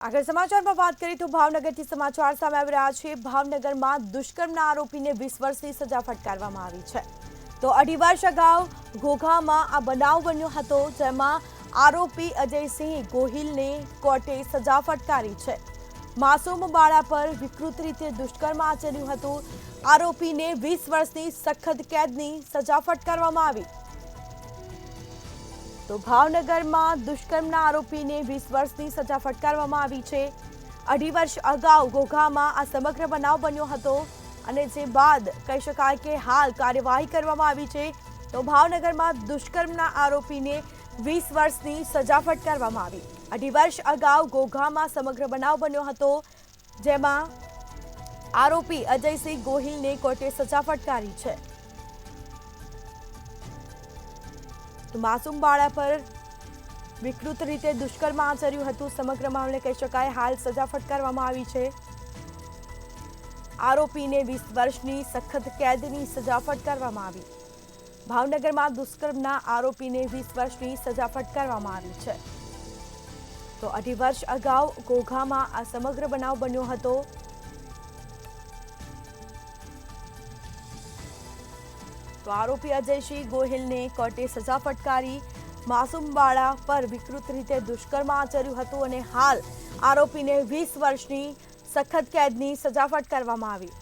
આગળ સમાચારમાં વાત કરીએ તો ભાવનગરથી સમાચાર સામે આવી રહ્યા છે। ભાવનગરમાં દુષ્કર્મના આરોપીને 20 વર્ષની સજા ફટકારવામાં આવી છે। તો 2.5 વર્ષ અગાઉ ઘોઘામાં આ બનાવ બન્યો હતો, જેમાં આરોપી અજયસિંહ ગોહિલને કોર્ટે સજા ફટકારી છે। માસૂમ બાળા પર વિકૃત રીતે દુષ્કર્મ આચર્યું હતું। આરોપીને 20 વર્ષની સખત કેદની સજા ફટકારવામાં આવી। તો ભાવનગરમાં દુષ્કર્મના આરોપીને 20 વર્ષની સજા ફટકારવામાં આવી છે। 2.5 વર્ષ અગાઉ ઘોઘામાં આ સમગ્ર બનાવ બન્યો હતો અને જે બાદ કહી શકાય કે હાલ કાર્યવાહી કરવામાં આવી છે। તો ભાવનગરમાં દુષ્કર્મના આરોપીને 20 વર્ષની સજા ફટકારવામાં આવી। 2.5 વર્ષ અગાઉ ઘોઘામાં સમગ્ર બનાવ બન્યો હતો, જેમાં આરોપી અજયસિંહ ગોહિલને કોર્ટે સજા ફટકારી છે। તો માસૂમ બાળા પર વિકૃત રીતે દુષ્કર્મ આચર્યું હતું। સમગ્ર મામલે કહી શકાય હાલ સજા ફટકારવામાં આવી છે। આરોપીને 20 વર્ષની સખત કેદની સજા ફટકારવામાં આવી। ભાવનગરમાં દુષ્કર્મના આરોપીને 20 વર્ષની સજા ફટકારવામાં આવી છે। તો 2.5 વર્ષ અગાઉ ઘોઘામાં આ સમગ્ર બનાવ બન્યો હતો। તો આરોપી અજયસિંહ ગોહિલને કોર્ટે સજા ફટકારી। માસૂમ બાળા પર વિકૃત રીતે દુષ્કર્મ આચર્યું હતું અને હાલ આરોપીને 20 વર્ષની સખત કેદની સજા ફટકારવામાં આવી।